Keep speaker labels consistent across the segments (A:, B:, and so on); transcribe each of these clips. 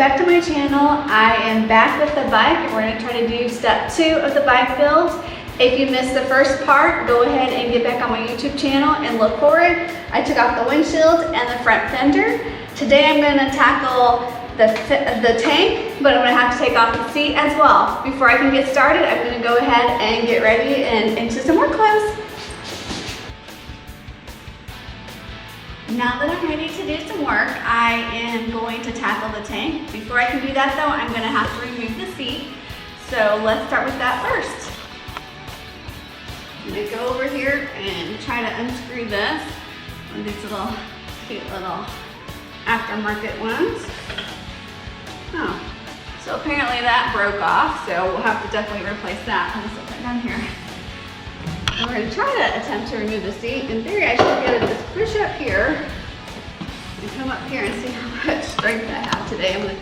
A: back to my channel. I am back with the bike and we're going to try to do step 2 of the bike build. If you missed the first part, go ahead and get back on my YouTube channel and look for it. I took off the windshield and the front fender. Today I'm going to tackle the tank, but I'm going to have to take off the seat as well. Before I can get started, I'm going to go ahead and get ready and into some work clothes. Now that I'm ready to do some work, I am going to tackle the tank. Before I can do that though, I'm going to have to remove the seat. So let's start with that first. I'm going to go over here and try to unscrew this. One of these little cute little aftermarket ones. Oh, so apparently that broke off, so we'll have to definitely replace that. I'm going to set that down here. And we're going to try to attempt to remove the seat. In theory, I should be able to just push up here and come up here and see how much strength I have today. I'm going to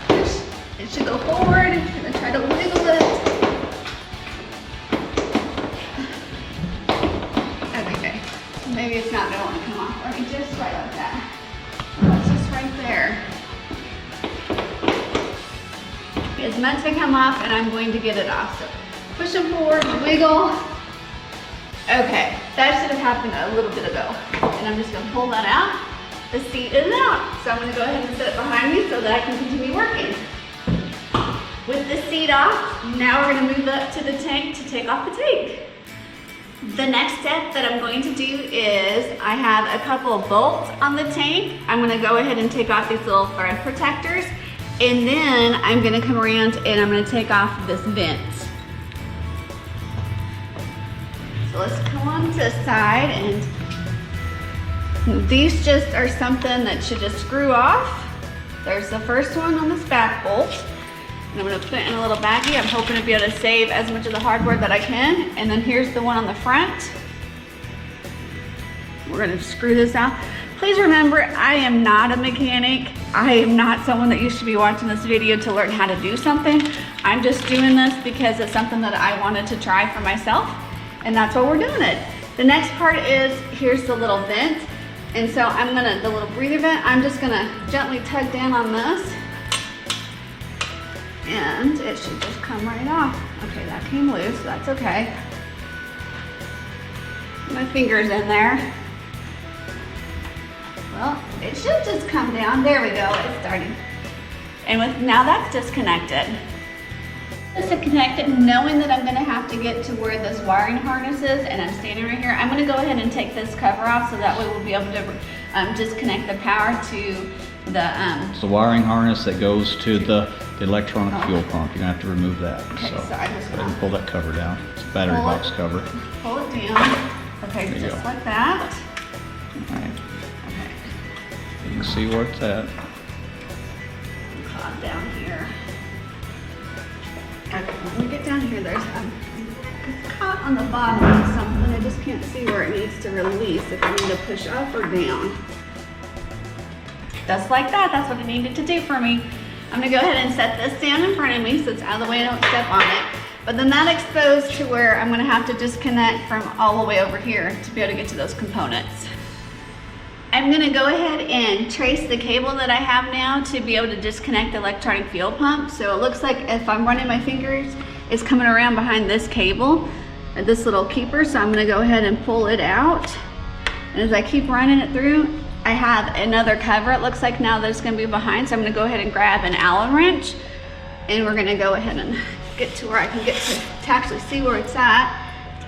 A: push. It should go forward. I'm going to try to wiggle it. Okay, maybe it's not going to want to come off. Let me just try like that. That's just right there. It's meant to come off, and I'm going to get it off. So push them forward, wiggle. Okay, that should have happened a little bit ago. And I'm just gonna pull that out. The seat is out. So I'm gonna go ahead and set it behind me so that I can continue working. With the seat off, now we're gonna move up to the tank to take off the tank. The next step that I'm going to do is I have a couple of bolts on the tank. I'm gonna go ahead and take off these little thread protectors. And then I'm gonna come around and I'm gonna take off this vent. Let's come on to the side, and these just are something that should just screw off. There's the first one on this back bolt, and I'm going to put it in a little baggie. I'm hoping to be able to save as much of the hardware that I can. And then here's the one on the front. We're going to screw this out. Please remember, I am not a mechanic. I am not someone that you should be watching this video to learn how to do something. I'm just doing this because it's something that I wanted to try for myself. And that's why we're doing it. The next part is, here's the little vent. And so the little breather vent, I'm just gonna gently tug down on this. And it should just come right off. Okay, that came loose, so that's okay. My finger's in there. Well, it should just come down. There we go, it's starting. And now that's disconnected. Disconnected, knowing that I'm going to have to get to where this wiring harness is, and I'm standing right here, I'm going to go ahead and take this cover off so that way we'll be able to disconnect the power to the...
B: It's the wiring harness that goes to the electronic fuel pump. You're going to have to remove that.
A: Okay, so I just
B: go ahead and pull that cover down. It's a battery box cover.
A: Pull it down. Okay, just like that.
B: All right. Okay. You can see where it's at.
A: Caught down here. Okay, let me get down here. There's it's caught on the bottom of something. I just can't see where it needs to release, if I need to push up or down. Just like that. That's what it needed to do for me. I'm gonna go ahead and set this down in front of me so it's out of the way I don't step on it. But then that exposed to where I'm gonna have to disconnect from all the way over here to be able to get to those components. I'm gonna go ahead and trace the cable that I have now to be able to disconnect the electronic fuel pump. So it looks like if I'm running my fingers, it's coming around behind this cable, this little keeper. So I'm gonna go ahead and pull it out. And as I keep running it through, I have another cover. It looks like now that it's gonna be behind. So I'm gonna go ahead and grab an Allen wrench, and we're gonna go ahead and get to where I can get to actually see where it's at.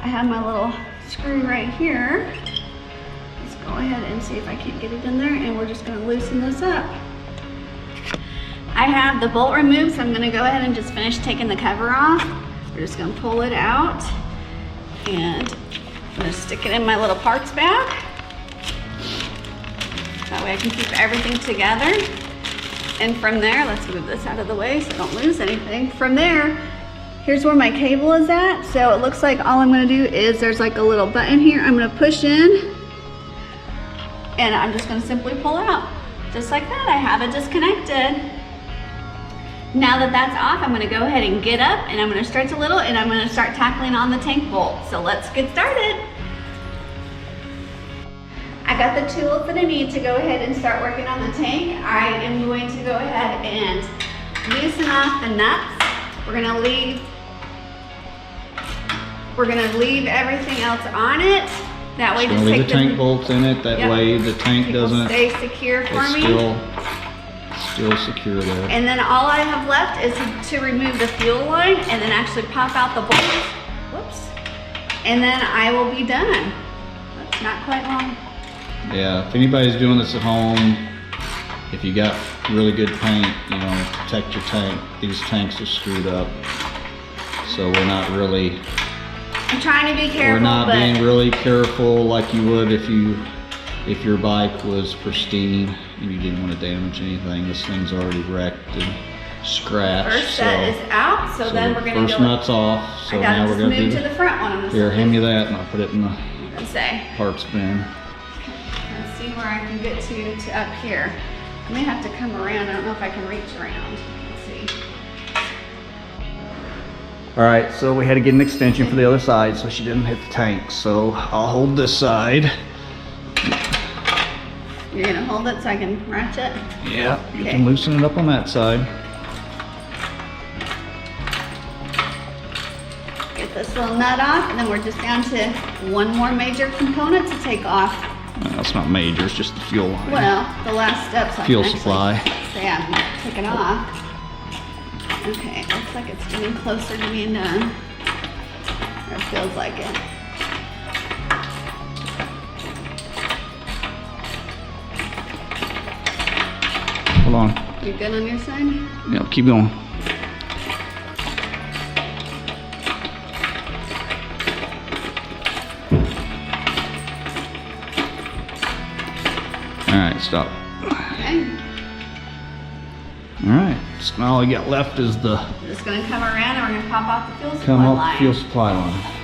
A: I have my little screw right here. Go ahead and see if I can't get it in there, and we're just going to loosen this up. I have the bolt removed, so I'm going to go ahead and just finish taking the cover off. We're just going to pull it out, and I'm going to stick it in my little parts bag. That way I can keep everything together. And from there, let's move this out of the way so I don't lose anything. From there, here's where my cable is at. So it looks like all I'm going to do is there's like a little button here. I'm going to push in, and I'm just going to simply pull out. Just like that, I have it disconnected. Now that that's off, I'm going to go ahead and get up, and I'm going to stretch a little, and I'm going to start tackling on the tank bolt. So let's get started. I got the tools that I need to go ahead and start working on the tank. I am going to go ahead and loosen off the nuts. We're gonna leave everything else on it. That way, just
B: leave
A: take
B: the tank bolts in it. That way, the tank doesn't
A: stay secure for me.
B: Still secure there.
A: And then all I have left is to remove the fuel line and then actually pop out the bolts. Whoops. And then I will be done. That's not quite long.
B: Yeah, if anybody's doing this at home, if you got really good paint, you know, protect your tank. These tanks are screwed up, so we're not really.
A: I'm trying to be careful.
B: We're not being really careful like you would if your bike was pristine and you didn't want to damage anything. This thing's already wrecked and scratched.
A: First set is out, so then we're gonna
B: first nut's off. So now we're gonna
A: move to the front one.
B: Here, hand me that, and I'll put it in the parts bin.
A: Let's see where I can get to up here. I may have to come around. I don't know if I can reach around. Let's see.
B: All right, so we had to get an extension for the other side so she didn't hit the tank. So I'll hold this side.
A: You're gonna hold it so I can ratchet?
B: Yeah, you can loosen it up on that side.
A: Get this little nut off, and then we're just down to one more major component to take off.
B: That's not major, it's just the fuel line.
A: Well, the last steps.
B: Fuel supply.
A: Say I'm taking off. Okay, looks like it's getting closer to being done. Or it feels like it.
B: Hold on.
A: You good on your side?
B: Yeah, keep going. Alright, stop.
A: Okay.
B: Alright, so now all we got left is the
A: We're just gonna come around and we're gonna pop off the fuel supply line.
B: fuel supply line.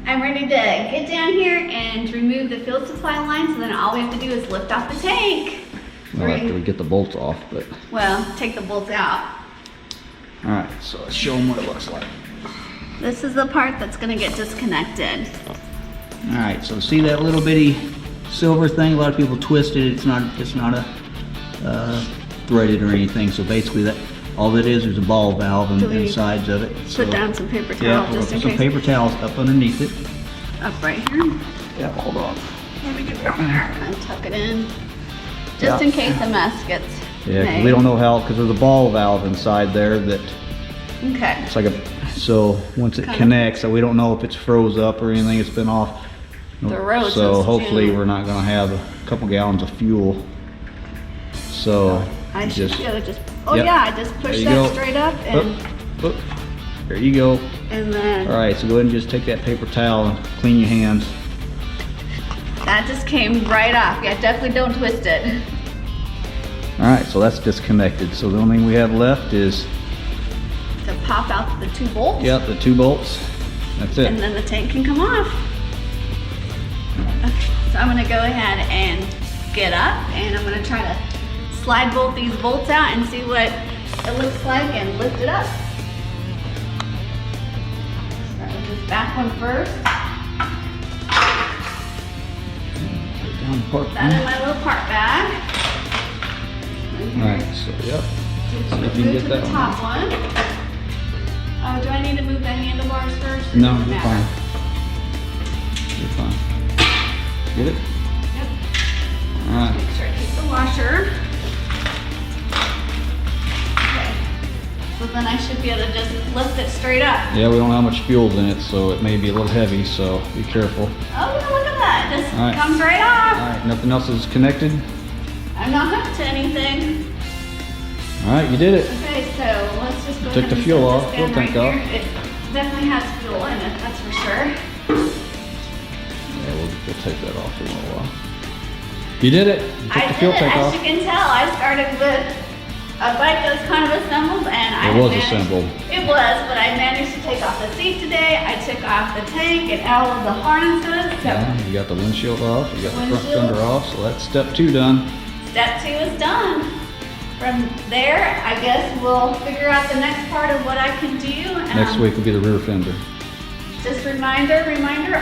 A: I'm ready to get down here and remove the fuel supply line, so then all we have to do is lift off the tank.
B: Well, after we get the bolts off, but.
A: Well, take the bolts out.
B: Alright, so let's show them what it looks like.
A: This is the part that's gonna get disconnected.
B: Alright, so see that little bitty silver thing? A lot of people twist it. It's not a threaded or anything. So basically that all it is a ball valve and the sides of it.
A: Put down some paper towel
B: yeah,
A: just in
B: some
A: case.
B: paper towels up underneath it.
A: Up right here.
B: Yeah, hold on. Let me get down there.
A: And tuck it in. Just in case a mess gets
B: Yeah, 'cause
A: made.
B: we don't know how, because there's a ball valve inside there that
A: Okay.
B: it's like a, so once it connects, so we don't know if it's froze up or anything, it's been off.
A: The road
B: So
A: says
B: hopefully
A: June.
B: we're not gonna have a couple gallons of fuel. So
A: I should
B: just,
A: be able to just, oh
B: yep.
A: yeah, I just
B: There
A: push
B: you
A: that
B: go.
A: straight up and,
B: Oop. There you go.
A: and then
B: Alright, so go ahead and just take that paper towel and clean your hands.
A: that just came right off. Yeah, definitely don't twist it.
B: Alright, so that's disconnected. So the only thing we have left is,
A: To pop out the two bolts.
B: yep, the 2 bolts. That's
A: And
B: it.
A: then the tank can come off. Okay, so I'm gonna go ahead and get up and I'm gonna try to slide both these bolts out and see what it looks like and lift it up. Start with this back one first.
B: Put it down the part
A: That in my little part bag.
B: Alright, so yep. See if you can
A: Move
B: get
A: to
B: that
A: the
B: one.
A: top one. Oh, do I need to move the handlebars first? Or
B: No,
A: does it
B: you're
A: matter?
B: fine. You're fine. Get it?
A: Yep.
B: Alright.
A: Make sure I keep the washer. Okay. So then I should be able to just lift it straight up.
B: Yeah, we don't have much fuel in it, so it may be a little heavy, so be careful.
A: Oh, yeah, look at that. Just
B: All right.
A: comes right off.
B: Alright, nothing else is connected?
A: I'm not hooked to anything.
B: Alright, you did it.
A: Okay, so let's just go
B: Took
A: ahead
B: the
A: and
B: fuel
A: set
B: off,
A: this
B: fuel
A: down
B: tank
A: right
B: off.
A: here. It definitely has fuel in it, that's for sure.
B: Yeah, we'll take that off in a little while. You did it. You took
A: I
B: the
A: did
B: fuel
A: it.
B: tank
A: As
B: off.
A: you can tell, I started with a bike that was kind of assembled and I
B: It was
A: managed,
B: assembled.
A: It was, but I managed to take off the seat today. I took off the tank and all of the harnesses. So
B: Yeah, you got the windshield off, you got the front
A: Windshield.
B: fender off, so that's step 2 done.
A: step 2 is done. From there, I guess we'll figure out the next part of what I can do.
B: Next week will be the rear fender.
A: Just reminder,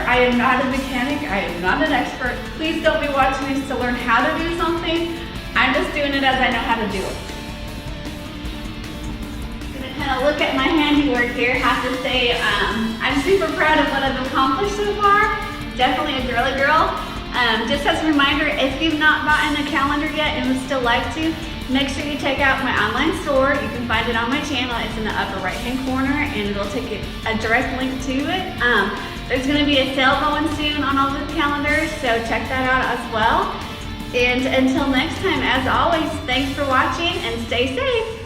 A: I am not a mechanic, I am not an expert. Please don't be watching this to learn how to do something. I'm just doing it as I know how to do it. Gonna kind of look at my handiwork here. Have to say, I'm super proud of what I've accomplished so far. Definitely a girly girl. Just as a reminder, if you've not bought a calendar yet and would still like to, make sure you check out my online store. You can find it on my channel. It's in the upper right hand corner and it'll take you a direct link to it. There's going to be a sale going soon on all the calendars, so check that out as well. And until next time, as always, thanks for watching and stay safe.